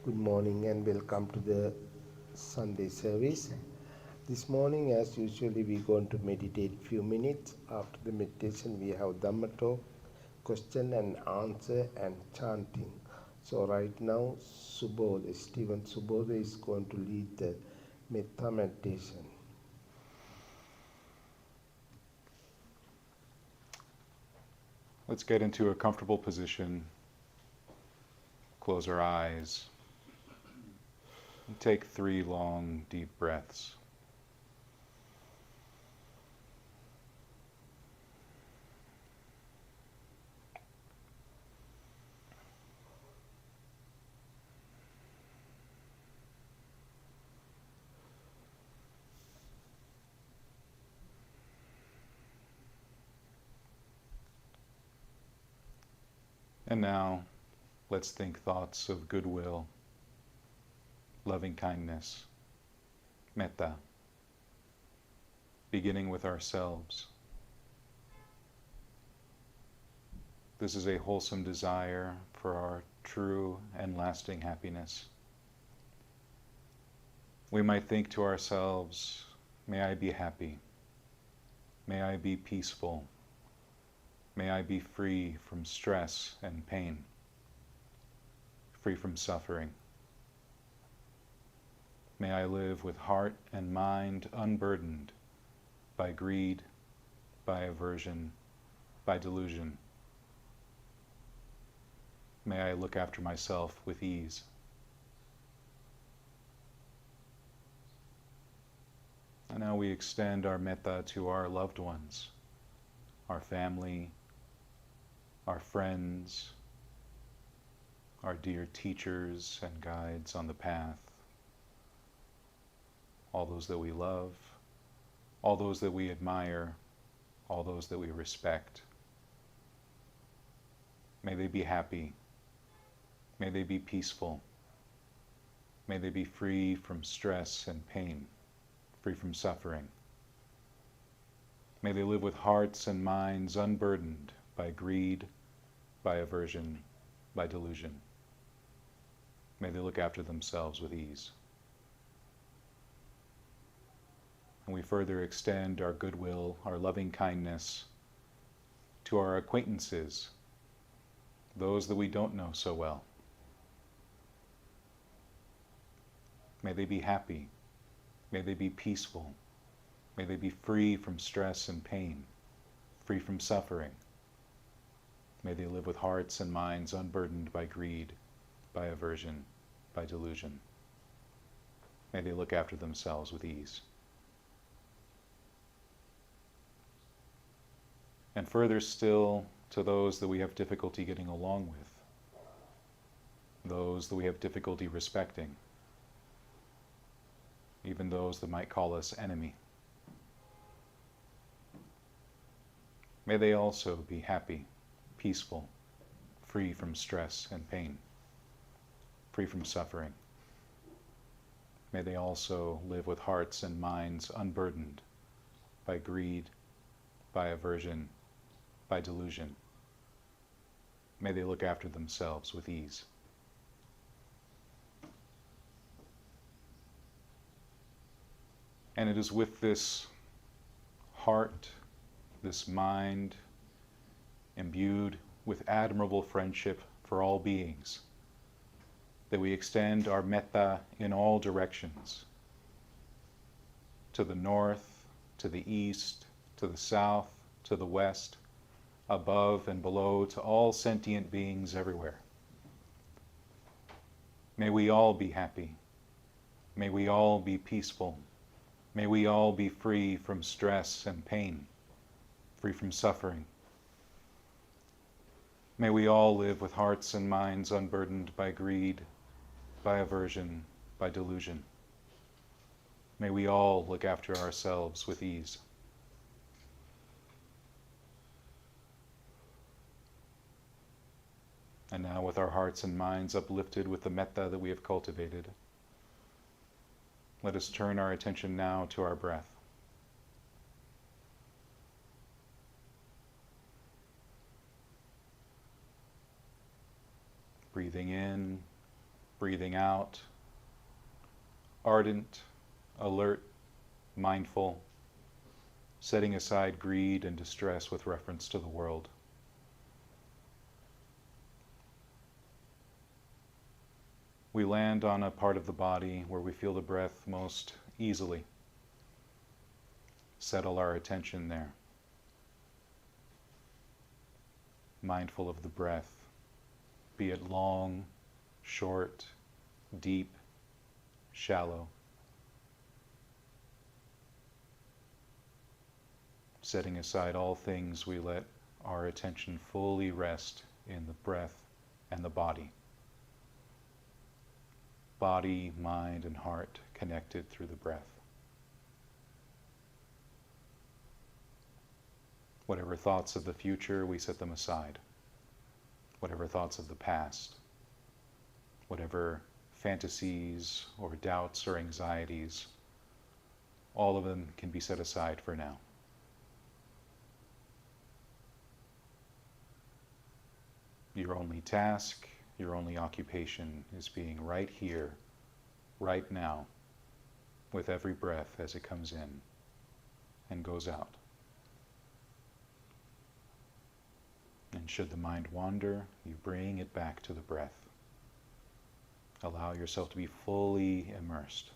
Good morning and welcome to the Sunday service. This morning, as usually, we're going to meditate few minutes. After the meditation, we have Dhamma talk, question and answer, and chanting. So right now, Stephen Subodha is going to lead the Metta meditation. Let's get into a comfortable position. Close our eyes. And take 3 long, deep breaths. And now, let's think thoughts of goodwill, loving kindness, metta, beginning with ourselves. This is a wholesome desire for our true and lasting happiness. We might think to ourselves, may I be happy, may I be peaceful, may I be free from stress and pain, free from suffering. May I live with heart and mind unburdened by greed, by aversion, by delusion. May I look after myself with ease. And now we extend our metta to our loved ones, our family, our friends, our dear teachers and guides on the path, all those that we love, all those that we admire, all those that we respect. May they be happy. May they be peaceful. May they be free from stress and pain, free from suffering. May they live with hearts and minds unburdened by greed, by aversion, by delusion. May they look after themselves with ease. And we further extend our goodwill, our loving kindness to our acquaintances, those that we don't know so well. May they be happy. May they be peaceful. May they be free from stress and pain, free from suffering. May they live with hearts and minds unburdened by greed, by aversion, by delusion. May they look after themselves with ease. And further still, to those that we have difficulty getting along with, those that we have difficulty respecting, even those that might call us enemy. May they also be happy, peaceful, free from stress and pain, free from suffering. May they also live with hearts and minds unburdened by greed, by aversion, by delusion. May they look after themselves with ease. And it is with this heart, this mind, imbued with admirable friendship for all beings, that we extend our metta in all directions, to the north, to the east, to the south, to the west, above and below, to all sentient beings everywhere. May we all be happy. May we all be peaceful. May we all be free from stress and pain, free from suffering. May we all live with hearts and minds unburdened by greed, by aversion, by delusion. May we all look after ourselves with ease. And now, with our hearts and minds uplifted with the metta that we have cultivated, let us turn our attention now to our breath. Breathing in Breathing out, ardent, alert, mindful, setting aside greed and distress with reference to the world. We land on a part of the body where we feel the breath most easily. Settle our attention there. Mindful of the breath, be it long, short, deep, shallow. Setting aside all things, we let our attention fully rest in the breath and the body. Body, mind, and heart connected through the breath. Whatever thoughts of the future, we set them aside. Whatever thoughts of the past, whatever fantasies or doubts or anxieties, all of them can be set aside for now. Your only task, your only occupation is being right here, right now, with every breath as it comes in and goes out. And should the mind wander, you bring it back to the breath. Allow yourself to be fully immersed.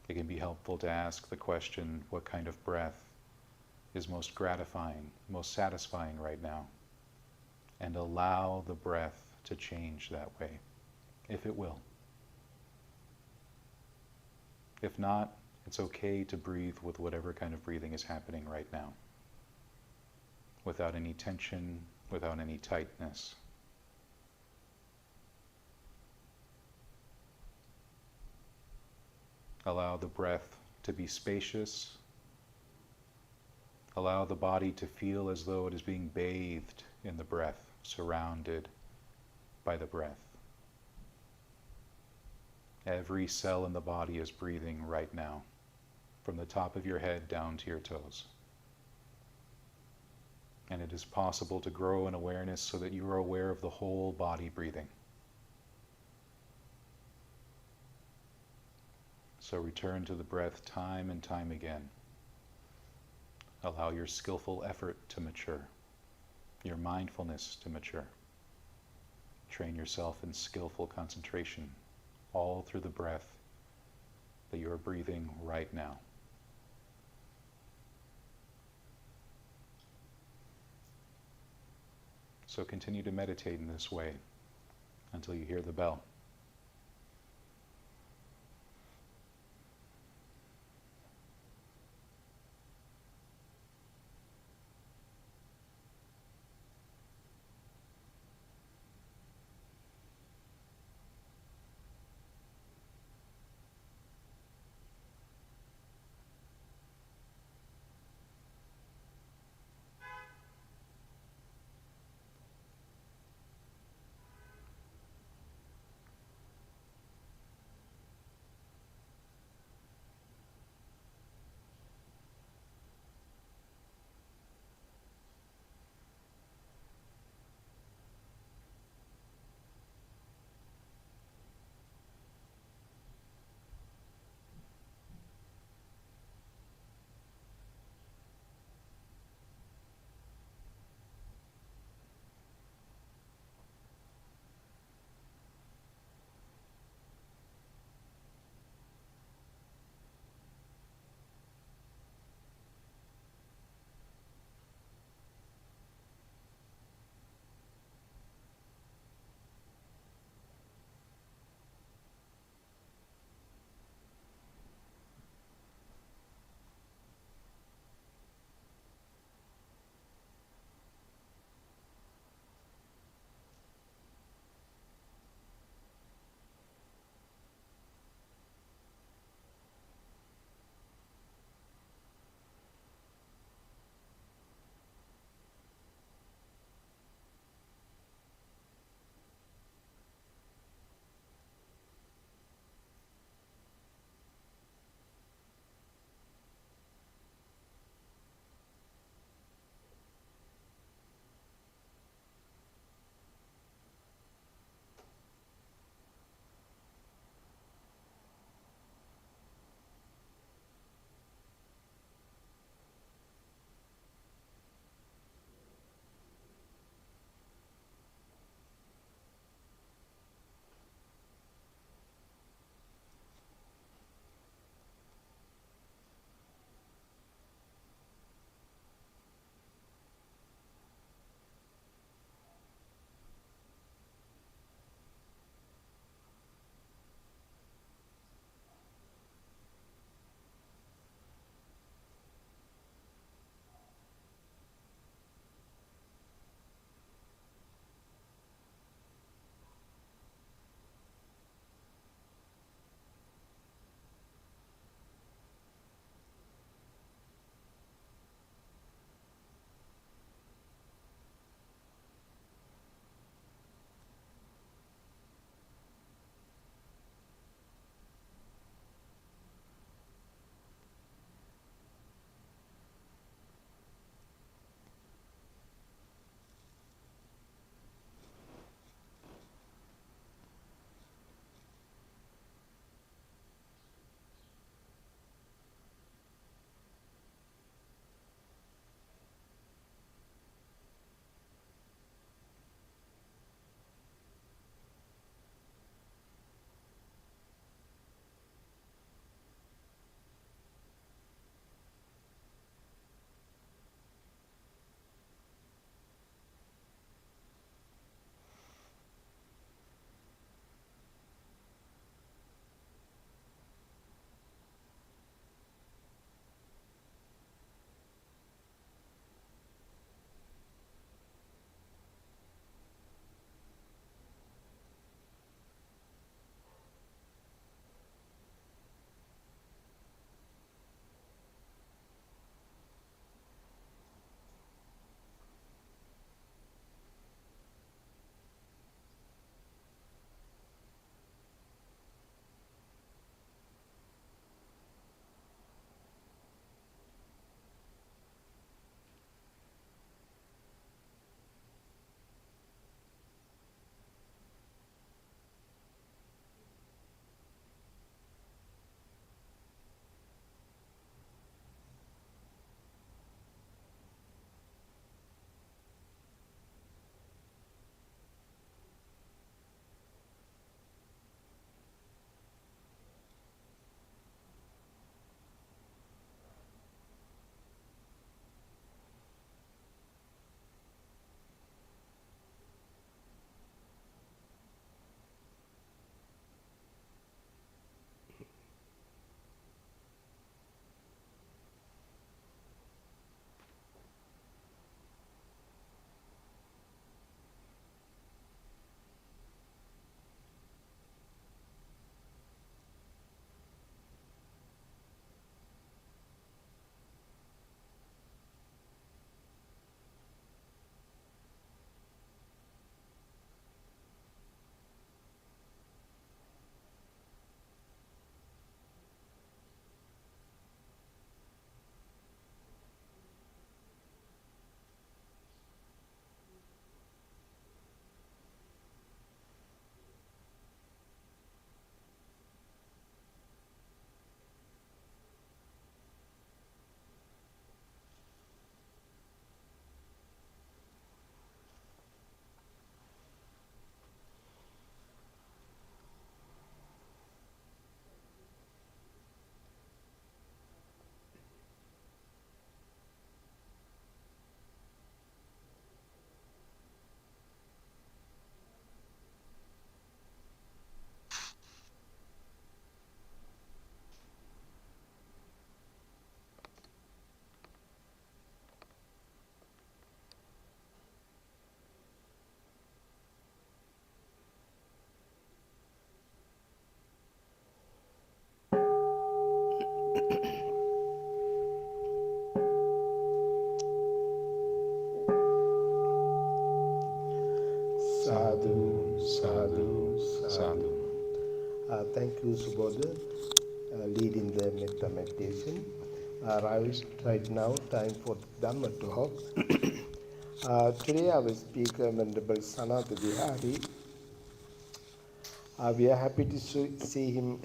It can be helpful to ask the question, what kind of breath is most gratifying, most satisfying right now? And allow the breath to change that way, if it will. If not, it's okay to breathe with whatever kind of breathing is happening right now, without any tension, without any tightness. Allow the breath to be spacious. Allow the body to feel as though it is being bathed in the breath, surrounded by the breath. Every cell in the body is breathing right now, from the top of your head down to your toes. And it is possible to grow in awareness so that you are aware of the whole body breathing. So return to the breath time and time again. Allow your skillful effort to mature, your mindfulness to mature. Train yourself in skillful concentration, all through the breath that you are breathing right now. So continue to meditate in this way until you hear the bell. Buddha leading the metta meditation. Right now, time for the Dhamma talk. Today our speaker, Venerable Ssnatha Vihari. We are happy to see him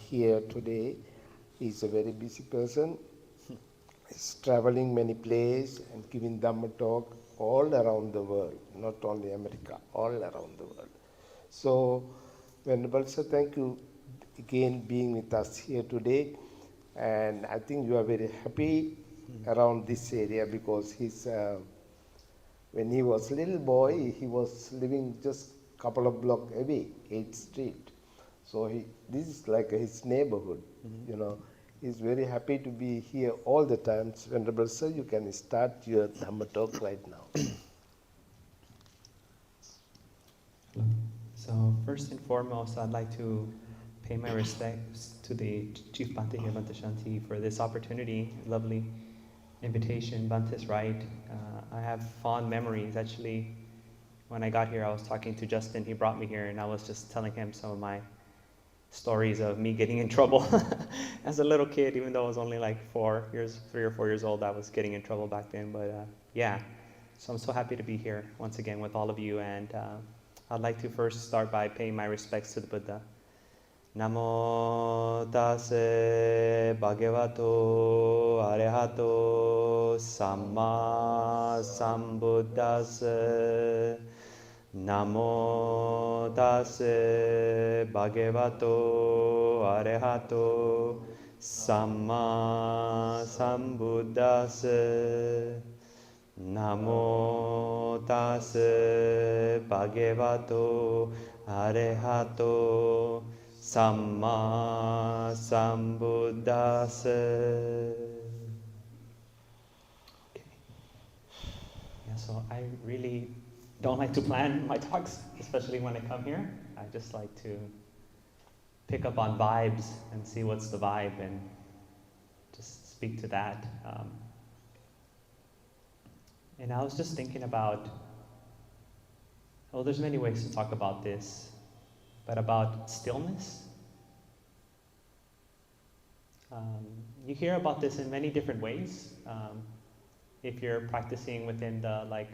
here today. He's a very busy person. He's traveling many places and giving Dhamma talk all around the world, not only America, all around the world. So, Venerable Sir, thank you again being with us here today. And I think you are very happy around this area because when he was a little boy, he was living just a couple of blocks away, 8th Street. So this is like his neighborhood, you know. He's very happy to be here all the time. Venerable Sir, you can start your Dhamma talk right now. So first and foremost, I'd like to pay my respects to the Chief Bhante here, Bhante Shanti, for this opportunity, lovely invitation. Bhante's right. I have fond memories. Actually, when I got here, I was talking to Justin. He brought me here, and I was just telling him some of my stories of me getting in trouble as a little kid, even though I was only like 3 or 4 years old. I was getting in trouble back then. But yeah, so I'm so happy to be here once again with all of you. And I'd like to first start by paying my respects to the Buddha. Namo tase bhagavato arahato samma sambuddhase. Namo tase bhagavato arahato samma sambuddhase. Namo tase bhagavato arahato samma sambuddhase. Okay. Yeah, so I really don't like to plan my talks, especially when I come here. I just like to pick up on vibes and see what's the vibe and just speak to that. And I was just thinking about, well, there's many ways to talk about this, but about stillness. You hear about this in many different ways. If you're practicing within the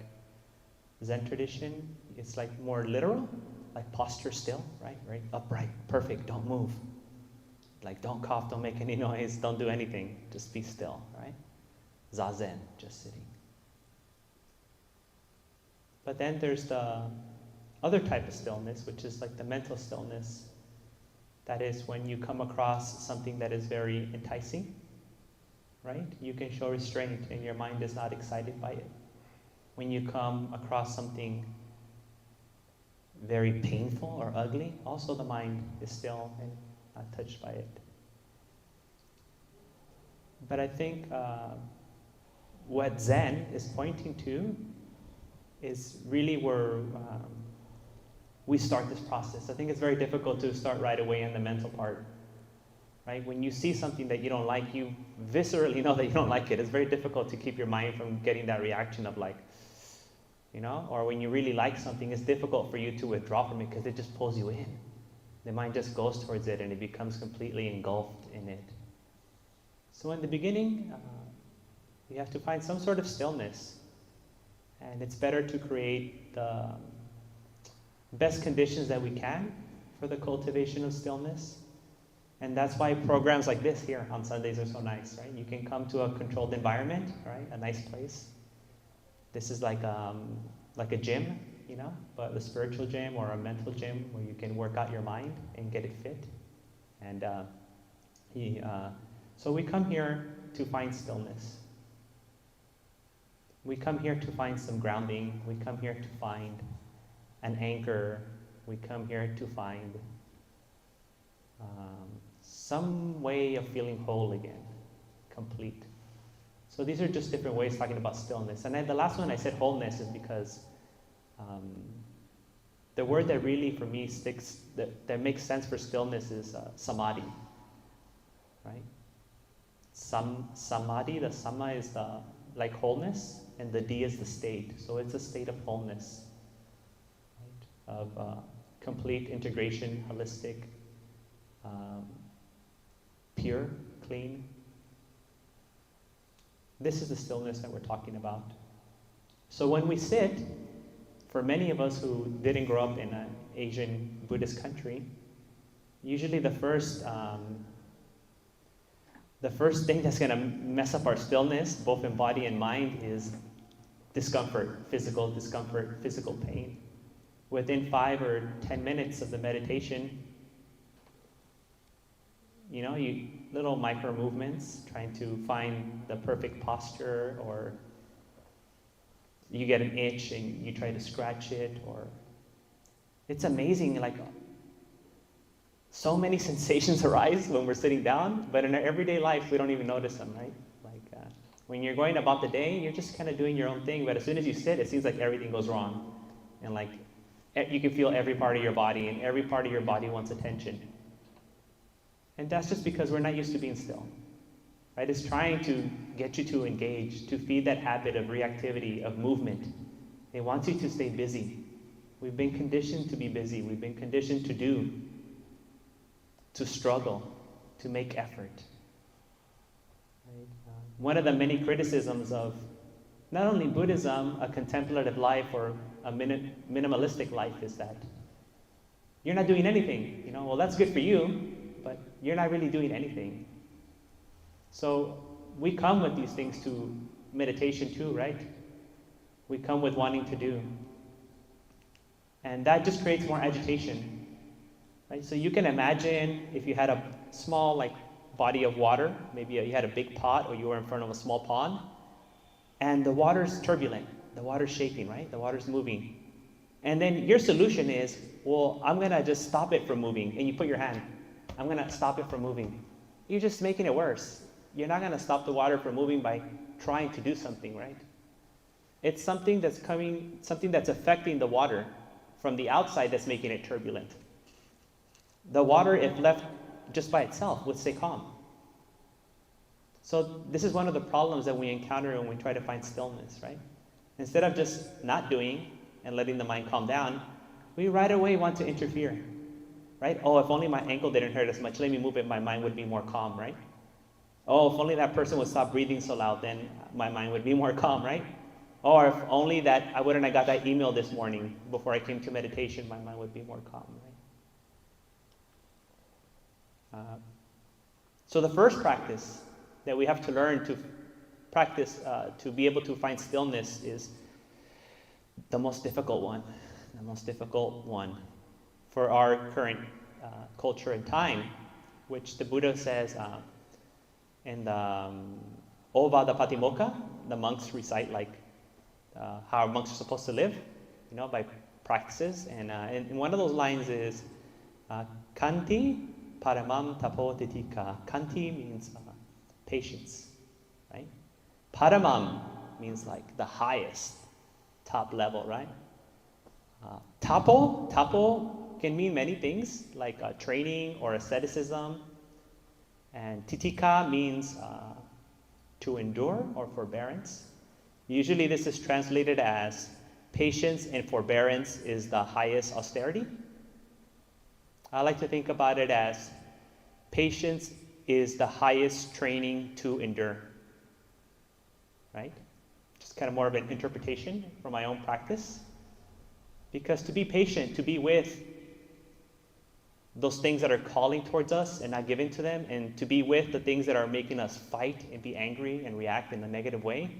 Zen tradition, it's like more literal, like posture still, right? Right, upright, perfect, don't move. Like don't cough, don't make any noise, don't do anything, just be still, right? Zazen, just sitting. But then there's the other type of stillness, which is like the mental stillness. That is when you come across something that is very enticing, right? You can show restraint and your mind is not excited by it. When you come across something very painful or ugly, also the mind is still and not touched by it. But I think what Zen is pointing to is really where we start this process. I think it's very difficult to start right away in the mental part, right? When you see something that you don't like, you viscerally know that you don't like it. It's very difficult to keep your mind from getting that reaction of like, you know, or when you really like something, it's difficult for you to withdraw from it because it just pulls you in. The mind just goes towards it and it becomes completely engulfed in it. So in the beginning, you have to find some sort of stillness. And it's better to create the best conditions that we can for the cultivation of stillness. And that's why programs like this here on Sundays are so nice, right? You can come to a controlled environment, right? A nice place. This is like a gym, you know, but a spiritual gym or a mental gym where you can work out your mind and get it fit. And so we come here to find stillness. We come here to find some grounding. We come here to find an anchor. We come here to find some way of feeling whole again, complete. So these are just different ways talking about stillness. And then the last one I said wholeness is because the word that really for me sticks, that makes sense for stillness is samadhi, right? Samadhi, the sama is the like wholeness, and the D is the state. So it's a state of wholeness, right? Of complete integration, holistic pure, clean. This is the stillness that we're talking about. So when we sit, for many of us who didn't grow up in an Asian Buddhist country, usually the first thing that's going to mess up our stillness, both in body and mind, is discomfort, physical pain. Within 5 or 10 minutes of the meditation, you little micro movements, trying to find the perfect posture, or you get an itch and you try to scratch it, or it's amazing, like so many sensations arise when we're sitting down, but in our everyday life we don't even notice them, right? Like when you're going about the day, you're just kind of doing your own thing, but as soon as you sit, it seems like everything goes wrong, and like you can feel every part of your body, and every part of your body wants attention. And that's just because we're not used to being still, right? It's trying to get you to engage, to feed that habit of reactivity, of movement. It wants you to stay busy. We've been conditioned to be busy. We've been conditioned to do, to struggle, to make effort. Right? One of the many criticisms of not only Buddhism, a contemplative life, or a minimalistic life, is that you're not doing anything. Well, that's good for you, but you're not really doing anything. So we come with these things to meditation too, right? We come with wanting to do. And that just creates more agitation, right? So you can imagine if you had a small body of water, maybe you had a big pot, or you were in front of a small pond, and the water's turbulent, the water's shaking, right? The water's moving. And then your solution is, well, I'm gonna just stop it from moving, and you put your hand, I'm gonna stop it from moving. You're just making it worse. You're not gonna stop the water from moving by trying to do something, right? It's something that's affecting the water from the outside that's making it turbulent. The water, if left just by itself, would stay calm. So this is one of the problems that we encounter when we try to find stillness, right? Instead of just not doing and letting the mind calm down, we right away want to interfere, right? Oh, if only my ankle didn't hurt as much, let me move it, my mind would be more calm, right? Oh, if only that person would stop breathing so loud, then my mind would be more calm, right? Or if only that I wouldn't have got that email this morning before I came to meditation, my mind would be more calm, right? So the first practice that we have to learn to practice to be able to find stillness is the most difficult one for our current culture and time, which the Buddha says in the Ovada Patimokkha, the monks recite how monks are supposed to live, by practices. And one of those lines is, Kanti paramam tapo titika. Kanti means patience, right? Paramam means the highest, top level, right? Tapo can mean many things, like training or asceticism. And titika means to endure or forbearance. Usually this is translated as patience and forbearance is the highest austerity. I like to think about it as patience is the highest training to endure, right? Just kind of more of an interpretation from my own practice. Because to be patient, to be with those things that are calling towards us and not giving to them, and to be with the things that are making us fight and be angry and react in a negative way,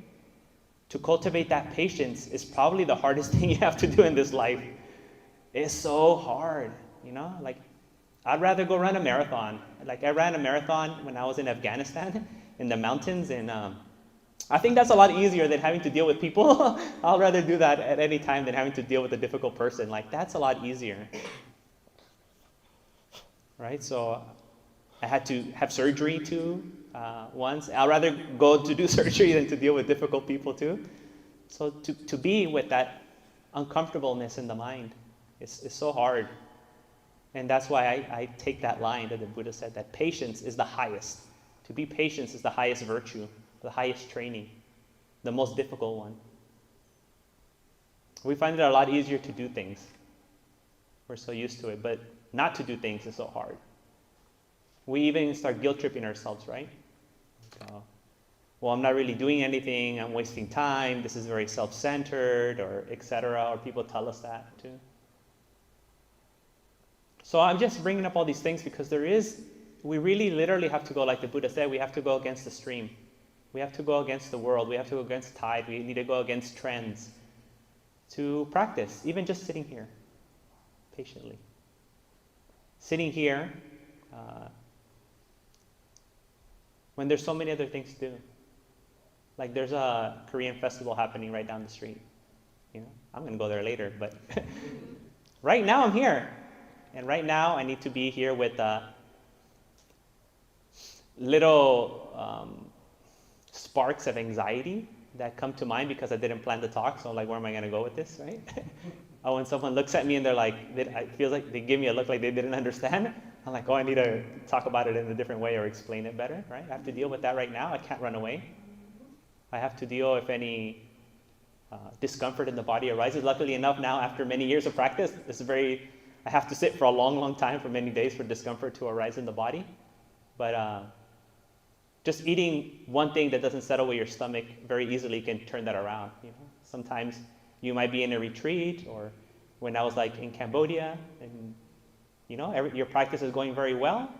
to cultivate that patience is probably the hardest thing you have to do in this life. It's so hard, I'd rather go run a marathon. I ran a marathon when I was in Afghanistan in the mountains, and I think that's a lot easier than having to deal with people. I'll rather do that at any time than having to deal with a difficult person. That's a lot easier. Right? So I had to have surgery too once. I'd rather go to do surgery than to deal with difficult people too. So to be with that uncomfortableness in the mind is so hard. And that's why I take that line that the Buddha said, that patience is the highest. To be patient is the highest virtue, the highest training, the most difficult one. We find it a lot easier to do things. We're so used to it, but not to do things is so hard. We even start guilt tripping ourselves, right? Well, I'm not really doing anything, I'm wasting time, this is very self-centered, or etc., or people tell us that too. So I'm just bringing up all these things because we really literally have to go, like the Buddha said, we have to go against the stream. We have to go against the world, we have to go against tide, we need to go against trends to practice, even just sitting here, patiently. Sitting here, when there's so many other things to do. Like there's a Korean festival happening right down the street. I'm going to go there later, but right now I'm here. And right now I need to be here with little sparks of anxiety that come to mind because I didn't plan the talk. So I'm like, where am I going to go with this, right? Oh, when someone looks at me and they're like, it feels like they give me a look like they didn't understand. I'm like, oh, I need to talk about it in a different way or explain it better, right? I have to deal with that right now. I can't run away. I have to deal if any discomfort in the body arises. Luckily enough, now after many years of practice, I have to sit for a long, long time for many days for discomfort to arise in the body. But just eating one thing that doesn't settle with your stomach very easily can turn that around. Sometimes you might be in a retreat, or when I was like in Cambodia, and your practice is going very well,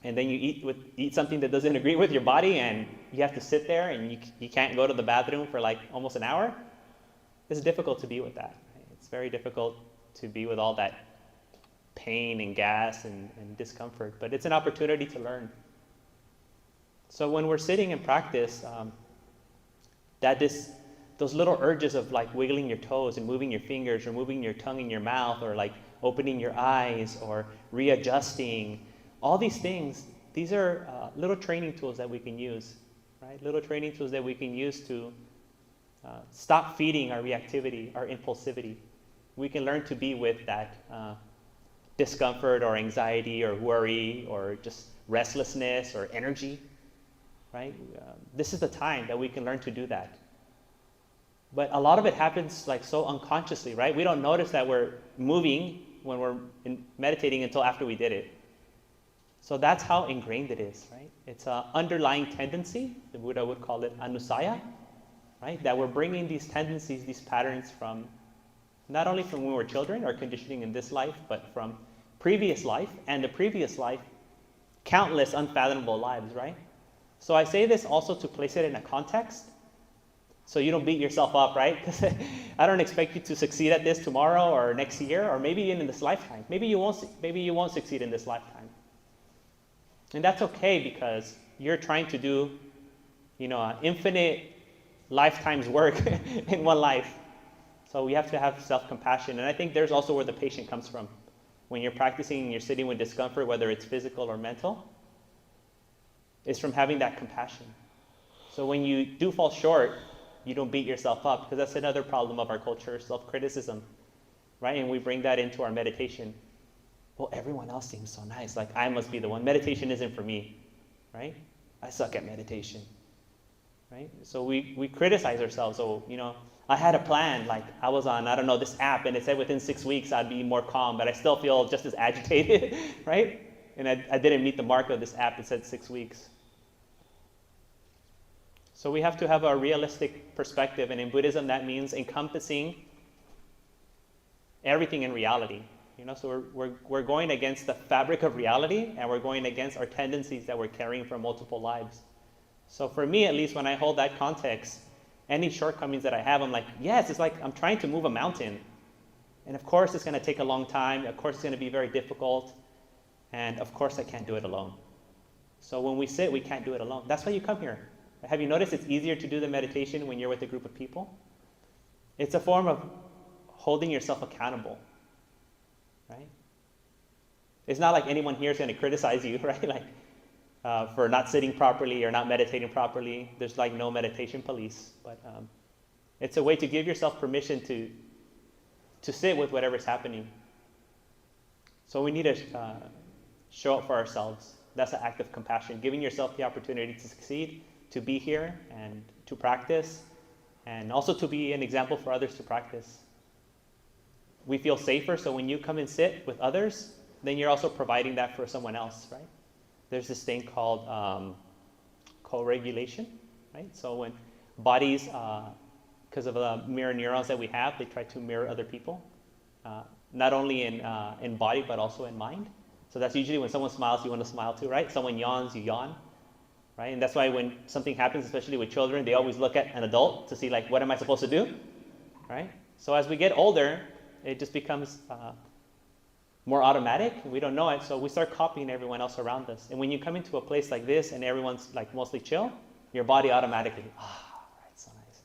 and then you eat something that doesn't agree with your body, and you have to sit there, and you can't go to the bathroom for like almost an hour. It's difficult to be with that. Right? It's very difficult to be with all that pain and gas and discomfort, but it's an opportunity to learn. So when we're sitting in practice, those little urges of like wiggling your toes and moving your fingers or moving your tongue in your mouth or like opening your eyes or readjusting, all these things, these are little training tools that we can use, right? Little training tools that we can use to stop feeding our reactivity, our impulsivity. We can learn to be with that discomfort or anxiety or worry or just restlessness or energy, right? This is the time that we can learn to do that. But a lot of it happens like so unconsciously, right? We don't notice that we're moving when we're meditating until after we did it. So that's how ingrained it is, right? It's an underlying tendency, the Buddha would call it anusaya, right? That we're bringing these tendencies, these patterns from, not only from when we were children, our conditioning in this life, but from previous life, and the previous life, countless unfathomable lives, right? So I say this also to place it in a context, so you don't beat yourself up, right? Because I don't expect you to succeed at this tomorrow or next year, or maybe even in this lifetime. Maybe you won't succeed in this lifetime. And that's okay, because you're trying to do, infinite lifetimes work in one life. So we have to have self-compassion. And I think there's also where the patient comes from. When you're practicing and you're sitting with discomfort, whether it's physical or mental, it's from having that compassion. So when you do fall short, you don't beat yourself up, because that's another problem of our culture, self-criticism, right? And we bring that into our meditation. Well, everyone else seems so nice. Like, I must be the one. Meditation isn't for me, right? I suck at meditation, right? So we criticize ourselves. So, I had a plan. Like, I was on, this app, and it said within 6 weeks I'd be more calm, but I still feel just as agitated, right? And I didn't meet the mark of this app. It said 6 weeks. So we have to have a realistic perspective, and in Buddhism that means encompassing everything in reality. So we're going against the fabric of reality, and we're going against our tendencies that we're carrying from multiple lives. So for me, at least, when I hold that context, any shortcomings that I have, I'm like, yes, it's like I'm trying to move a mountain. And of course it's going to take a long time. Of course it's going to be very difficult. And of course I can't do it alone. So when we sit, we can't do it alone. That's why you come here. Have you noticed it's easier to do the meditation when you're with a group of people? It's a form of holding yourself accountable, right? It's not like anyone here is going to criticize you, right? Like for not sitting properly or not meditating properly. There's like no meditation police, but it's a way to give yourself permission to sit with whatever's happening. So we need to show up for ourselves. That's an act of compassion, giving yourself the opportunity to succeed, to be here and to practice, and also to be an example for others to practice. We feel safer, so when you come and sit with others, then you're also providing that for someone else, right? there's this thing called co-regulation, right? So when bodies, because of the mirror neurons that we have, they try to mirror other people, not only in body but also in mind. So that's usually when someone smiles, you want to smile too, right? Someone yawns, you yawn, right? And that's why when something happens, especially with children, they always look at an adult to see, like, what am I supposed to do, right? So as we get older, it just becomes more automatic. We don't know it, so we start copying everyone else around us. And when you come into a place like this and everyone's like mostly chill, your body automatically, right, so nice.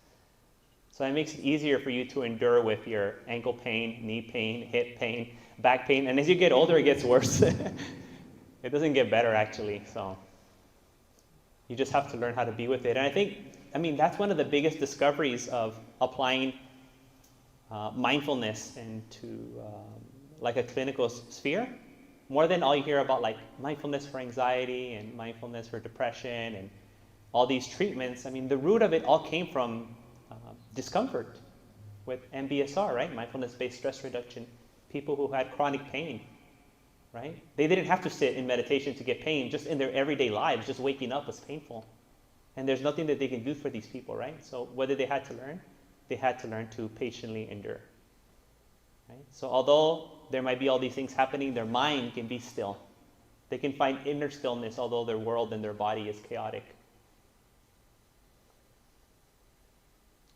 So it makes it easier for you to endure with your ankle pain, knee pain, hip pain, back pain. And as you get older, it gets worse. It doesn't get better, actually. So you just have to learn how to be with it. And I mean, that's one of the biggest discoveries of applying mindfulness into like a clinical sphere. More than all you hear about, like mindfulness for anxiety and mindfulness for depression and all these treatments. I mean, the root of it all came from discomfort with MBSR, right? Mindfulness-based stress reduction. People who had chronic pain, right? They didn't have to sit in meditation to get pain. Just in their everyday lives, just waking up was painful. And there's nothing that they can do for these people, right? So what did they have to learn? They had to learn to patiently endure. Right? So although there might be all these things happening, their mind can be still. They can find inner stillness, although their world and their body is chaotic.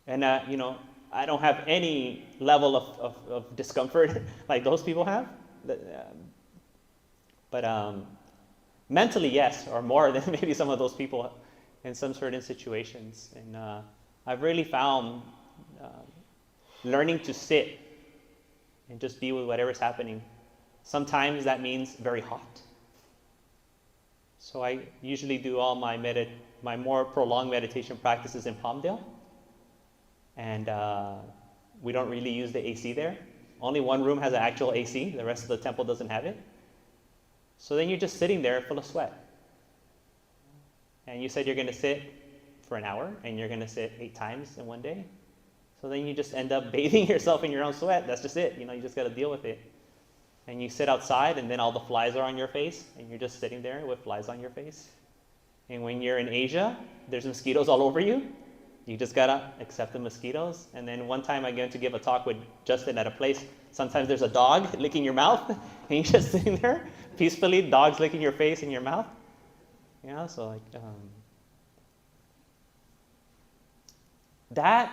And I don't have any level of discomfort like those people have. But mentally, yes, or more than maybe some of those people in some certain situations. And I've really found learning to sit and just be with whatever's happening. Sometimes that means very hot. So I usually do all my more prolonged meditation practices in Palmdale. And we don't really use the AC there. Only one room has an actual AC. The rest of the temple doesn't have it. So then you're just sitting there full of sweat. And you said you're going to sit for an hour, and you're going to sit 8 times in one day. So then you just end up bathing yourself in your own sweat. That's just it. You just got to deal with it. And you sit outside, and then all the flies are on your face, and you're just sitting there with flies on your face. And when you're in Asia, there's mosquitoes all over you. You just got to accept the mosquitoes. And then one time I went to give a talk with Justin at a place. Sometimes there's a dog licking your mouth, and you're just sitting there peacefully, dogs licking your face and your mouth. So like that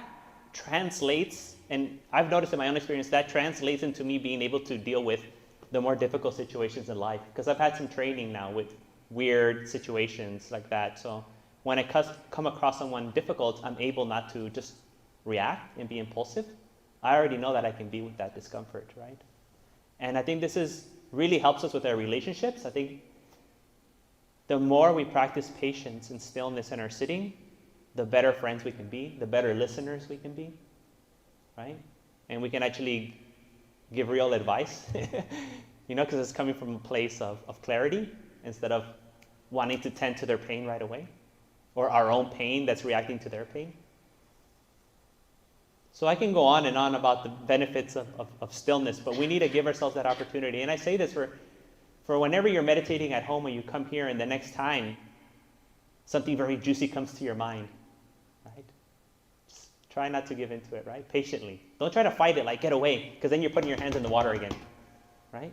translates, and I've noticed in my own experience, that translates into me being able to deal with the more difficult situations in life. Because I've had some training now with weird situations like that. So when I come across someone difficult, I'm able not to just react and be impulsive. I already know that I can be with that discomfort, right? And I think this really helps us with our relationships. I think the more we practice patience and stillness in our sitting, the better friends we can be, the better listeners we can be, right? And we can actually give real advice, because it's coming from a place of clarity instead of wanting to tend to their pain right away, or our own pain that's reacting to their pain. So I can go on and on about the benefits of stillness, but we need to give ourselves that opportunity. And I say this for whenever you're meditating at home, or you come here and the next time something very juicy comes to your mind, right? Just try not to give into it, right? Patiently. Don't try to fight it, like get away, because then you're putting your hands in the water again, right?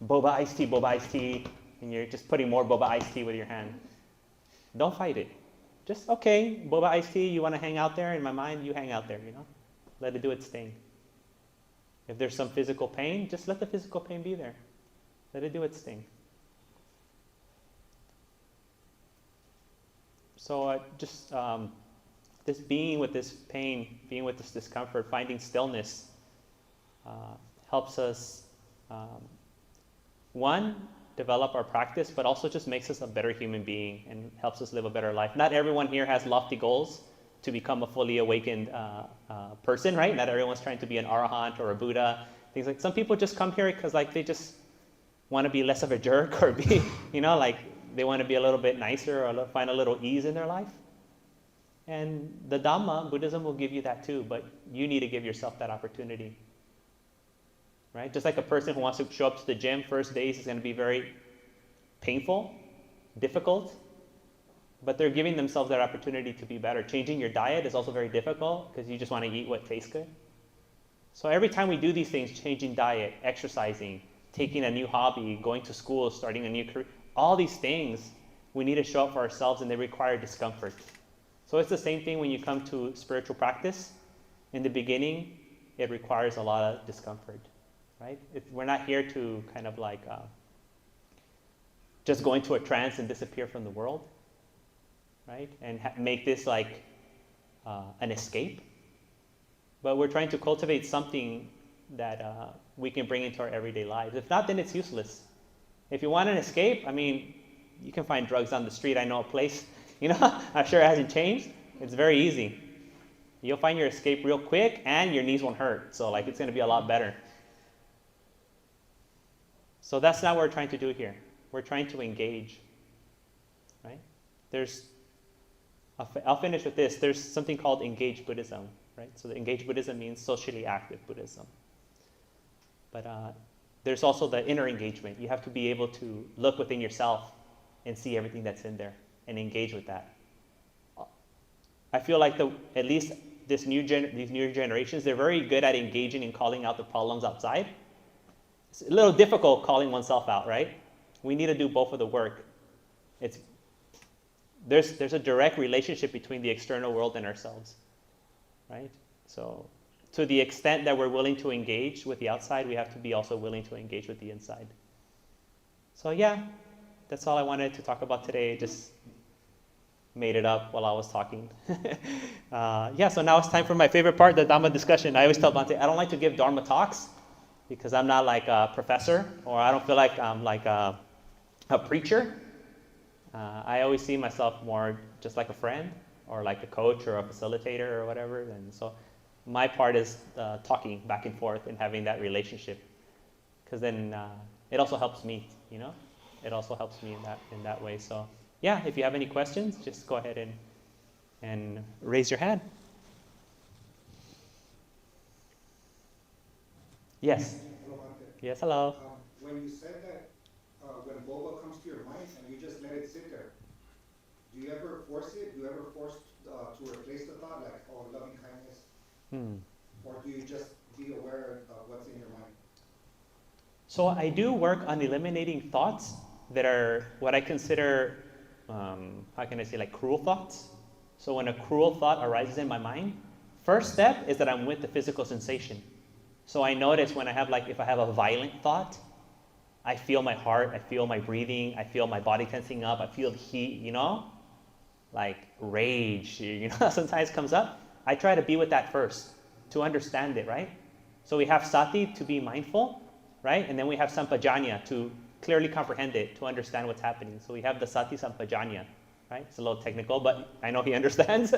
Boba iced tea, and you're just putting more boba iced tea with your hand. Don't fight it. Just, okay, boba iced tea, you want to hang out there? In my mind, you hang out there, Let it do its thing. If there's some physical pain, just let the physical pain be there. Let it do its thing. So this being with this pain, being with this discomfort, finding stillness helps us, one, develop our practice, but also just makes us a better human being and helps us live a better life. Not everyone here has lofty goals to become a fully awakened person, right? Not everyone's trying to be an arahant or a Buddha. Things like some people just come here because they just want to be less of a jerk, or be, they want to be a little bit nicer, or find a little ease in their life. And the Dhamma, Buddhism, will give you that too, but you need to give yourself that opportunity. Right? Just like a person who wants to show up to the gym, first days is going to be very painful, difficult, but they're giving themselves that opportunity to be better. Changing your diet is also very difficult because you just want to eat what tastes good. So every time we do these things, changing diet, exercising, taking a new hobby, going to school, starting a new career, all these things, we need to show up for ourselves, and they require discomfort. So it's the same thing when you come to spiritual practice. In the beginning, it requires a lot of discomfort, right? We're not here to kind of like just go into a trance and disappear from the world, right? And make this like an escape. But we're trying to cultivate something that we can bring into our everyday lives. If not, then it's useless. If you want an escape, I mean, you can find drugs on the street. I know a place, I'm sure it hasn't changed. It's very easy. You'll find your escape real quick, and your knees won't hurt. So like, it's going to be a lot better. So that's not what we're trying to do here. We're trying to engage, right? I'll finish with this. There's something called engaged Buddhism, right? So the engaged Buddhism means socially active Buddhism. But there's also the inner engagement. You have to be able to look within yourself and see everything that's in there and engage with that. I feel like at least these new generations, they're very good at engaging and calling out the problems outside. It's a little difficult calling oneself out, right? We need to do both of the work. There's a direct relationship between the external world and ourselves, right? So to the extent that we're willing to engage with the outside, we have to be also willing to engage with the inside. So yeah, that's all I wanted to talk about today. Just made it up while I was talking. So now it's time for my favorite part, the Dhamma discussion. I always tell Bhante, I don't like to give Dharma talks because I'm not like a professor, or I don't feel like I'm like a preacher. I always see myself more just like a friend, or like a coach or a facilitator or whatever. And so my part is talking back and forth and having that relationship, because then it also helps me, It also helps me in that way. So yeah, if you have any questions, just go ahead and raise your hand. Yes. Hello, Bhante. Yes, hello. When you said that when boba comes to your mind and you just let it sit there, do you ever force it? Do you ever force to replace the thought, like, oh, loving kindness? Or do you just be aware of what's in your mind? So I do work on eliminating thoughts that are what I consider, how can I say, like cruel thoughts. So when a cruel thought arises in my mind, first step is that I'm with the physical sensation. So I notice when I have if I have a violent thought, I feel my heart, I feel my breathing, I feel my body tensing up, I feel the heat, like rage, sometimes comes up. I try to be with that first to understand it, right? So we have sati to be mindful, right? And then we have sampajanya to clearly comprehend it, to understand what's happening. So we have the sati sampajanya, right? It's a little technical, but I know he understands.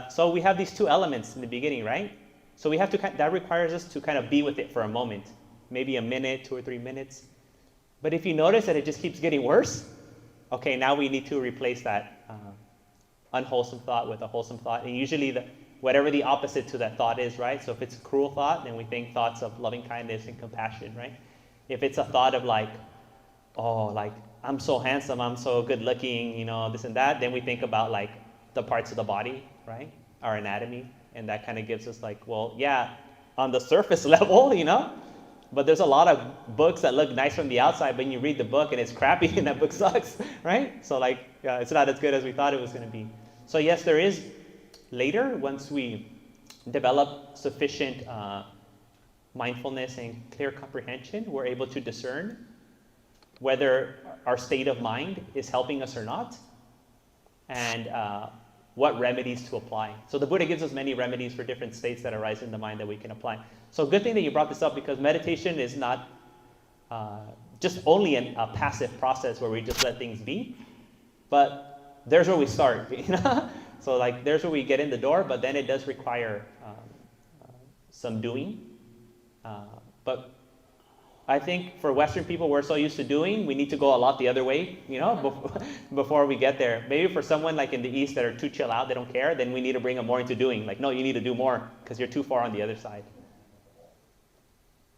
So we have these two elements in the beginning, right? So we have to, that requires us to kind of be with it for a moment, maybe a minute, 2 or 3 minutes. But if you notice that it just keeps getting worse, okay, now we need to replace that unwholesome thought with a wholesome thought. And usually whatever the opposite to that thought is, right? So if it's a cruel thought, then we think thoughts of loving kindness and compassion, right? If it's a thought of I'm so handsome, I'm so good looking, this and that, then we think about the parts of the body, right? Our anatomy. And that kind of gives us on the surface level, but there's a lot of books that look nice from the outside, but you read the book and it's crappy and that book sucks, right? So it's not as good as we thought it was going to be. So yes, there is later, once we develop sufficient mindfulness and clear comprehension, we're able to discern whether our state of mind is helping us or not, and what remedies to apply. So the Buddha gives us many remedies for different states that arise in the mind that we can apply. So good thing that you brought this up, because meditation is not just only a passive process where we just let things be, but there's where we start. So there's where we get in the door, but then it does require some doing. But I think for Western people, we're so used to doing, we need to go a lot the other way, before we get there. Maybe for someone in the East that are too chill out, they don't care, then we need to bring them more into doing. No, you need to do more because you're too far on the other side.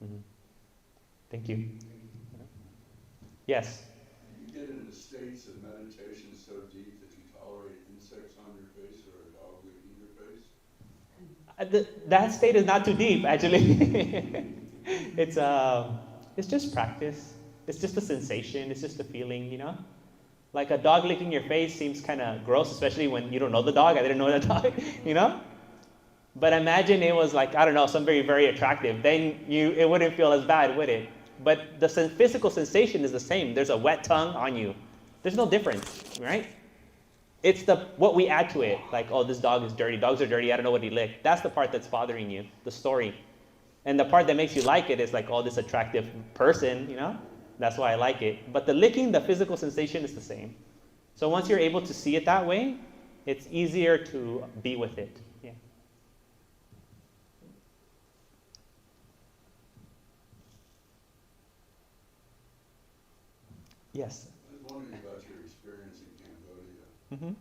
Mm-hmm. Thank you. Yes? You get into states of meditation so deep that you tolerate insects on your face or a dog licking your face? That state is not too deep, actually. It's just practice. It's just a sensation. It's just a feeling, you know? Like a dog licking your face seems kind of gross, especially when you don't know the dog. I didn't know the dog, you know? But imagine it was like, I don't know, somebody very attractive. Then it wouldn't feel as bad, would it? But the physical sensation is the same. There's a wet tongue on you. There's no difference, right? It's what we add to it. Like, oh, this dog is dirty. Dogs are dirty. I don't know what he licked. That's the part that's bothering you, the story. And the part that makes you like it is like, oh, this attractive person, you know? That's why I like it. But the licking, the physical sensation is the same. So once you're able to see it that way, it's easier to be with it. Yeah. Yes. I was wondering about your experience in Cambodia. Mm-hmm.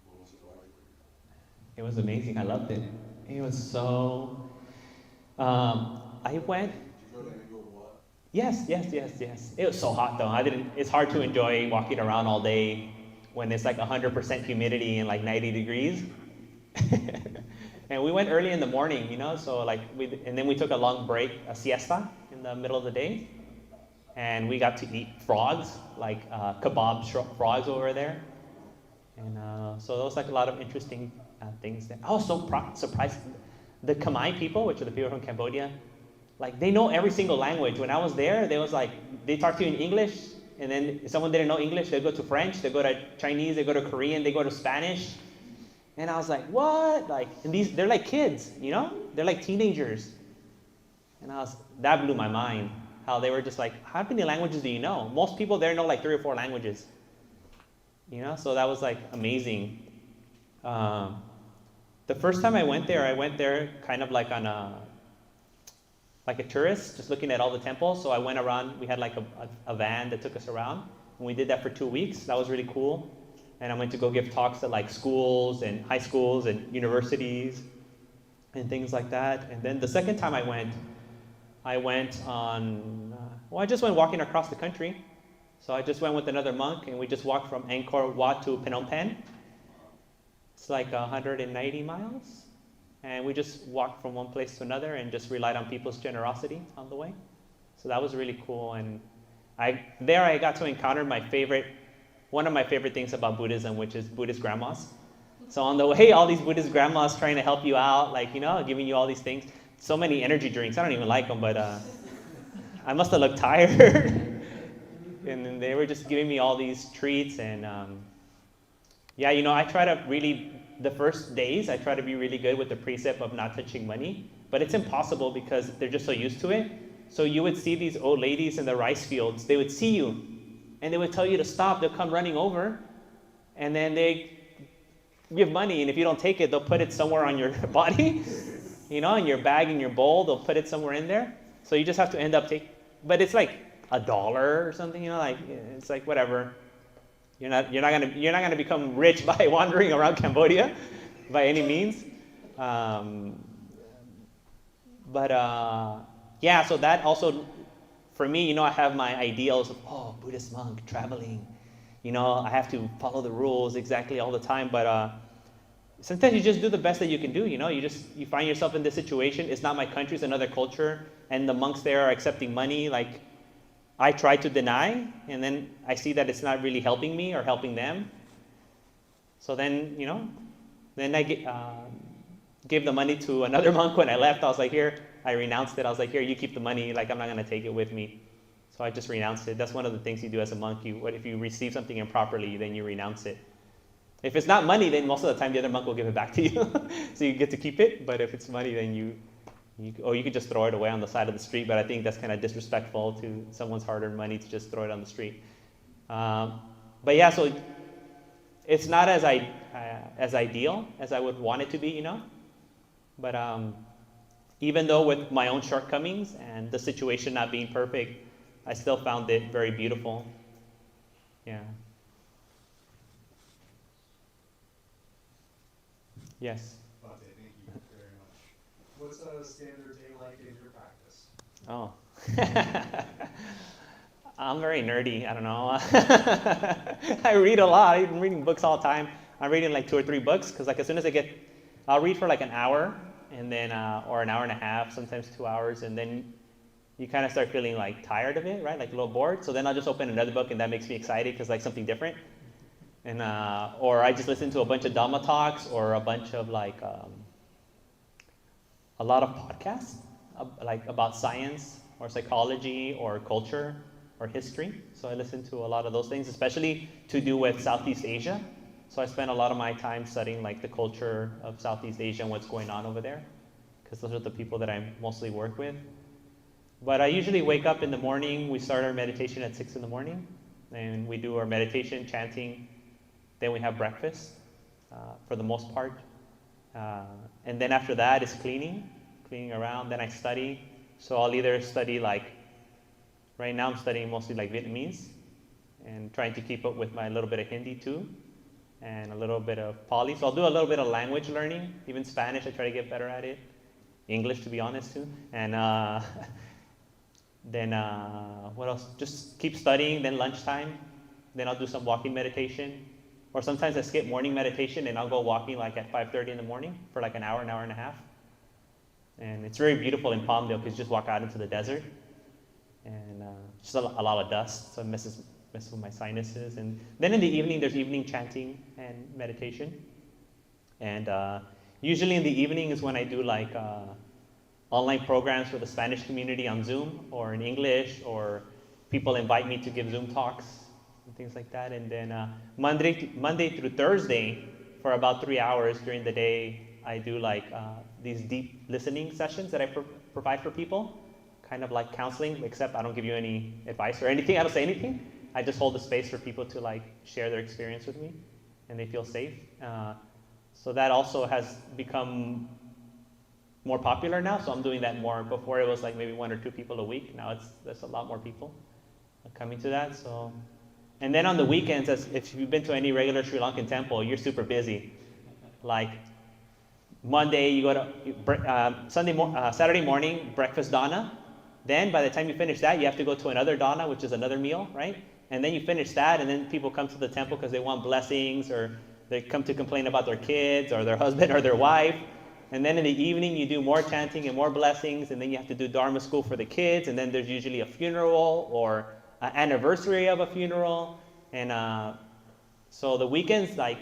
What was it like for you? It was amazing. I loved it. It was so. I went. Did you go to Angkor Wat? Yes. It was so hot though. It's hard to enjoy walking around all day when it's like 100% humidity and like 90 degrees. And we went early in the morning, you know. So like and then we took a long break, a siesta in the middle of the day, and we got to eat frogs, like kebab frogs over there. And so there was like a lot of interesting things there. I was so surprised. The Khmer people, which are the people from Cambodia, like they know every single language. When I was there, they talk to you in English, and then if someone didn't know English, they go to French, they go to Chinese, they go to Korean, they go to Spanish. And I was like, what? Like, and they're like kids, you know? They're like teenagers. And that blew my mind. How they were just like, how many languages do you know? Most people there know like 3 or 4 languages. You know, so that was like amazing. The first time I went there kind of like on like a tourist, just looking at all the temples. So I went around, we had like a van that took us around, and we did that for 2 weeks. That was really cool. And I went to go give talks at like schools and high schools and universities and things like that. And then the second time I went on, I just went walking across the country. So I just went with another monk, and we just walked from Angkor Wat to Phnom Penh. It's like 190 miles. And we just walked from one place to another and just relied on people's generosity on the way. So that was really cool. And I got to encounter one of my favorite things about Buddhism, which is Buddhist grandmas. So on the way, all these Buddhist grandmas trying to help you out, like, you know, giving you all these things. So many energy drinks. I don't even like them, but I must have looked tired. And then they were just giving me all these treats. And yeah, you know, I try to really, the first days, I try to be really good with the precept of not touching money. But it's impossible because they're just so used to it. So you would see these old ladies in the rice fields. They would see you, and they would tell you to stop. They'll come running over, and then they give money. And if you don't take it, they'll put it somewhere on your body, you know, in your bag, in your bowl. They'll put it somewhere in there. So you just have to end up taking. But it's like $1 or something, you know, like it's like whatever. You're not gonna become rich by wandering around Cambodia, by any means. Yeah, so that also, for me, you know, I have my ideals of, Buddhist monk, traveling. You know, I have to follow the rules exactly all the time, but sometimes you just do the best that you can do, you know. You find yourself in this situation. It's not my country, it's another culture, and the monks there are accepting money. Like, I try to deny, and then I see that it's not really helping me or helping them. So then, you know, then I gave the money to another monk when I left. I was like, here, I renounced it. I was like, here, you keep the money. Like, I'm not going to take it with me. So I just renounced it. That's one of the things you do as a monk. If you receive something improperly, then you renounce it. If it's not money, then most of the time the other monk will give it back to you. So you get to keep it. But if it's money, then you could just throw it away on the side of the street. But I think that's kind of disrespectful to someone's hard-earned money to just throw it on the street. But yeah, so it's not as ideal as I would want it to be, you know. But even though with my own shortcomings and the situation not being perfect, I still found it very beautiful. Yeah. Yes. Thank you very much. What's a standard day like in your practice? Oh. I'm very nerdy. I don't know. I read a lot. I'm reading books all the time. I'm reading like 2 or 3 books because like as soon as I'll read for like an hour and then or an hour and a half, sometimes 2 hours, and then you kind of start feeling like tired of it, right? Like a little bored. So then I'll just open another book and that makes me excited because like something different. And or I just listen to a bunch of Dhamma talks or a bunch of like a lot of podcasts like about science or psychology or culture or history. So I listen to a lot of those things, especially to do with Southeast Asia. So I spend a lot of my time studying like the culture of Southeast Asia and what's going on over there, because those are the people that I mostly work with. But I usually wake up in the morning. We start our meditation at 6 in the morning, and we do our meditation, chanting. Then we have breakfast, for the most part. And then after that is cleaning around. Then I study. So I'll either study like, right now I'm studying mostly like Vietnamese and trying to keep up with my little bit of Hindi too and a little bit of Pali. So I'll do a little bit of language learning, even Spanish. I try to get better at it. English, to be honest, too. And then what else? Just keep studying. Then lunchtime. Then I'll do some walking meditation. Or sometimes I skip morning meditation and I'll go walking like at 5:30 in the morning for like an hour and a half. And it's very beautiful in Palmdale because you just walk out into the desert. And just a lot of dust, so it messes with my sinuses. And then in the evening, there's evening chanting and meditation. And usually in the evening is when I do like online programs for the Spanish community on Zoom or in English, or people invite me to give Zoom talks and things like that. And then Monday through Thursday, for about 3 hours during the day, I do like these deep listening sessions that I provide for people, kind of like counseling, except I don't give you any advice or anything. I don't say anything. I just hold the space for people to like share their experience with me, and they feel safe. So that also has become more popular now. So I'm doing that more. Before it was like maybe 1 or 2 people a week. Now there's a lot more people coming to that. So, and then on the weekends, if you've been to any regular Sri Lankan temple, you're super busy. Like Monday, you go to Saturday morning, breakfast dana. Then by the time you finish that, you have to go to another dana, which is another meal, right? And then you finish that, and then people come to the temple because they want blessings, or they come to complain about their kids or their husband or their wife. And then in the evening, you do more chanting and more blessings, and then you have to do Dharma school for the kids, and then there's usually a funeral or an anniversary of a funeral. And so the weekends, like,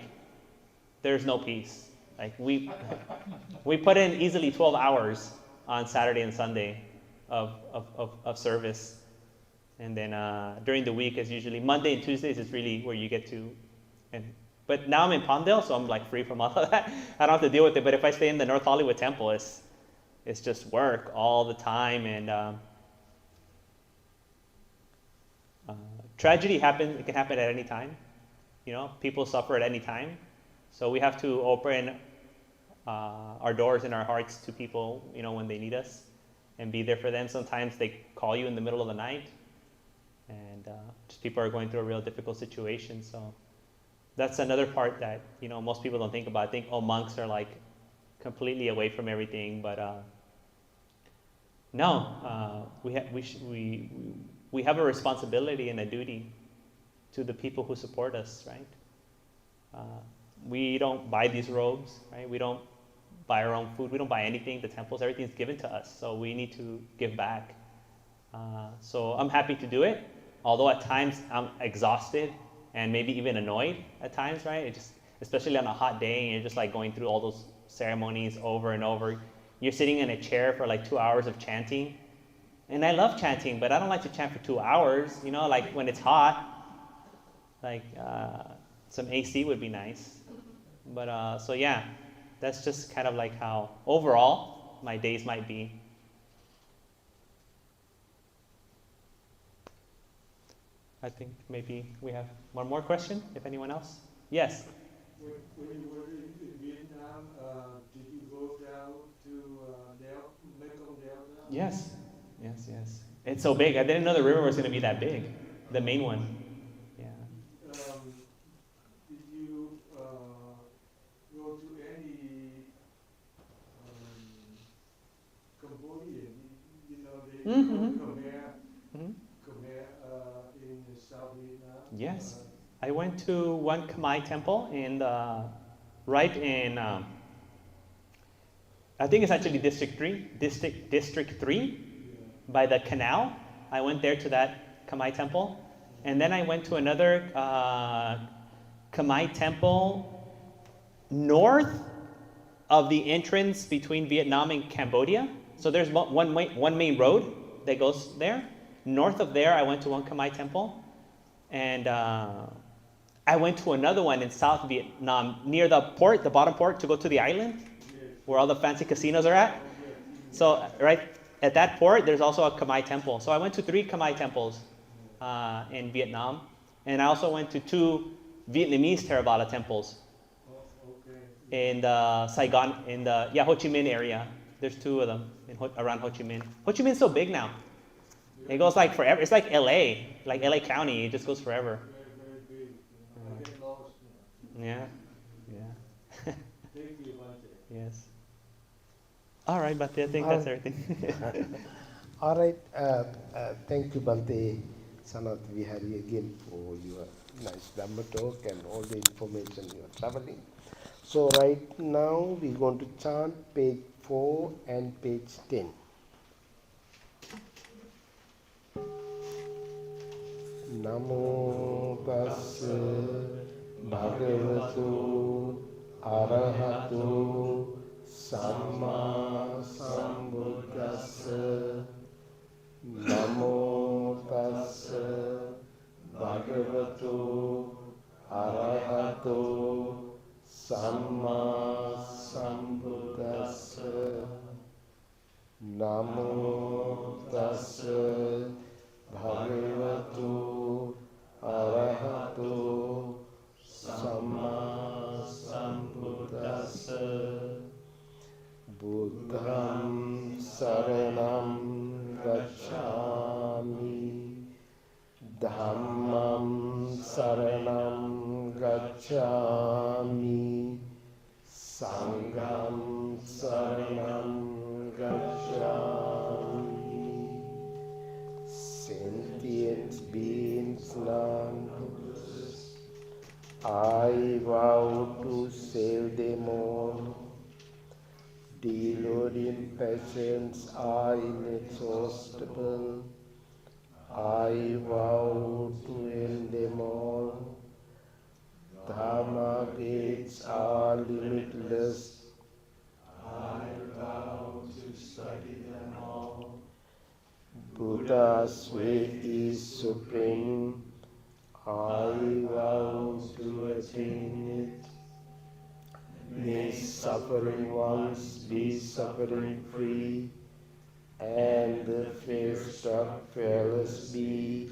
there's no peace. Like we put in easily 12 hours on Saturday and Sunday of service. And then during the week is usually Monday and Tuesdays is really where you get to. But now I'm in Palmdale, so I'm like free from all of that. I don't have to deal with it. But if I stay in the North Hollywood temple, it's just work all the time. And tragedy happens. It can happen at any time. You know, people suffer at any time. So we have to open our doors and our hearts to people, you know, when they need us, and be there for them. Sometimes they call you in the middle of the night, and just people are going through a real difficult situation. So that's another part that, you know, most people don't think about. I think, oh, monks are like completely away from everything, but no, we have a responsibility and a duty to the people who support us, right? We don't buy these robes, right? We don't buy our own food. We don't buy anything. The temples, everything's given to us. So we need to give back. So I'm happy to do it, although at times I'm exhausted and maybe even annoyed at times, right? It just, especially on a hot day, and you're just like going through all those ceremonies over and over. You're sitting in a chair for like 2 hours of chanting. And I love chanting, but I don't like to chant for 2 hours, you know, like when it's hot. Like some AC would be nice. But so yeah, that's just kind of like how overall my days might be. I think maybe we have one more question, if anyone else. Yes? When you were in Vietnam, did you go down to Mekong Delta? Yes. It's so big. I didn't know the river was going to be that big, the main one. Yeah. Did you go to any Cambodian? You know, the Mm-hmm. Khmer, Mm-hmm. Khmer went to one Khmer temple right in, I think it's actually District 3, by the canal. I went there to that Khmer temple. And then I went to another Khmer temple north of the entrance between Vietnam and Cambodia. So there's one main road that goes there. North of there, I went to one Khmer temple. And I went to another one in South Vietnam, near the port, the bottom port, to go to the island, where all the fancy casinos are at. So right at that port, there's also a Khmer temple. So I went to 3 Khmer temples in Vietnam. And I also went to 2 Vietnamese Theravada temples in the Saigon, in the Ho Chi Minh area. There's 2 of them around Ho Chi Minh. Ho Chi Minh's so big now. It goes like forever. It's like LA County. It just goes forever. Very big. I get lost. Yeah. Thank you, Bhante. Yes. All right, Bhante, I think that's everything. All right. Thank you, Bhante Ssnatha Vihari, again for your nice Dhamma talk and all the information you are traveling. So right now we're going to chant page 4 and page 10. Namo tassa bhagavatu arahato samma sambuddhassa. Namo tassa bhagavatu arahato samma sambuddhassa. Namo tassa bhagavatu arahato samma sambuddhassa. Buddham saranam gacchami, Dhammam saranam gacchami, Sangham saranam gacchami. Sentient beings none, I vow to save them all. Deluding passions are inexhaustible, I vow to end them all. Dhamma gates are limitless, I vow to study them all. Buddha's way is supreme, I vow to attain it. May suffering ones be suffering free, and the fear-struck fearless be.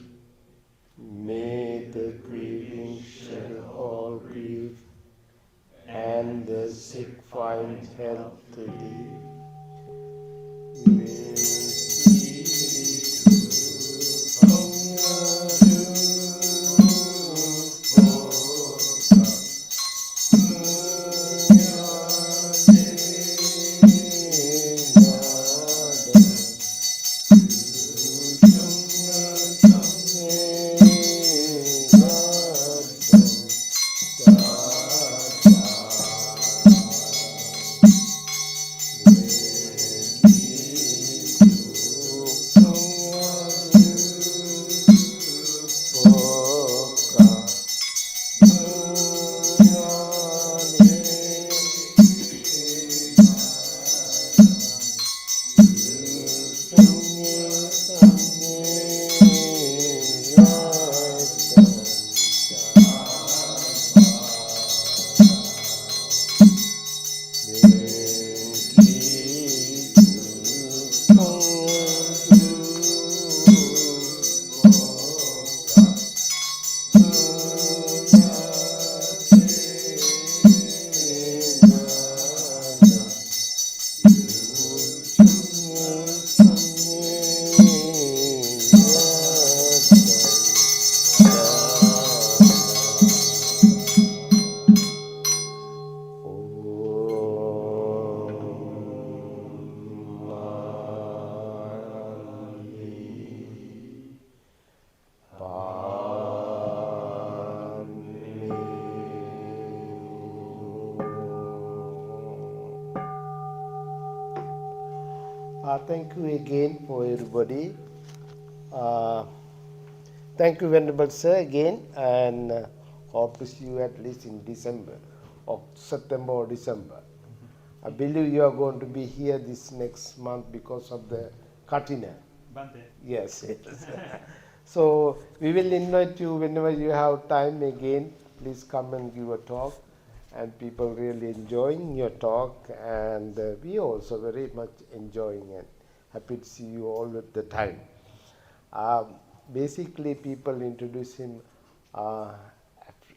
May the grieving shed all grief, and the sick find health to live. May Thank you again for everybody. Uh, Thank you, Venerable Sir, again, and hope to see you at least in December, or September or December. I believe you are going to be here this next month because of the Katina. Bante. Yes, yes. So we will invite you whenever you have time again. Please come and give a talk, and people really enjoying your talk, and we also very much enjoying and happy to see you all at the time. Um, Basically, people introduce him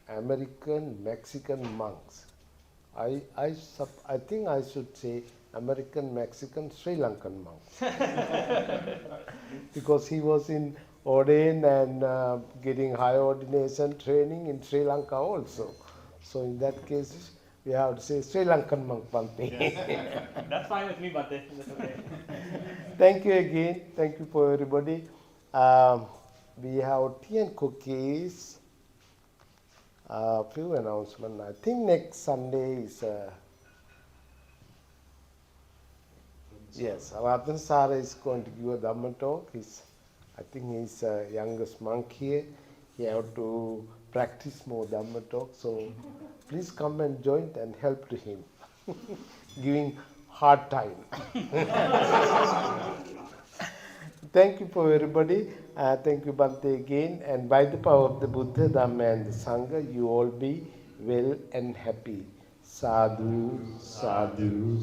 American Mexican monks. I think I should say American Mexican Sri Lankan monks because he was in ordain and getting high ordination training in Sri Lanka also. So in that case, we have to say Sri Lankan monk Bhante. That's fine with me, Bante. That's okay. Thank you again. Thank you for everybody. Um, we have tea and cookies. Few announcements. I think next Sunday is. Yes, Ratan Sara is going to give a Dhamma talk. I think he's youngest monk here. He have to practice more Dhamma talk. So please come and join and help to him, giving hard time. Thank you for everybody. Thank you, Bhante, again. And by the power of the Buddha, Dhamma, and the Sangha, you all be well and happy. Sadhu, sadhu.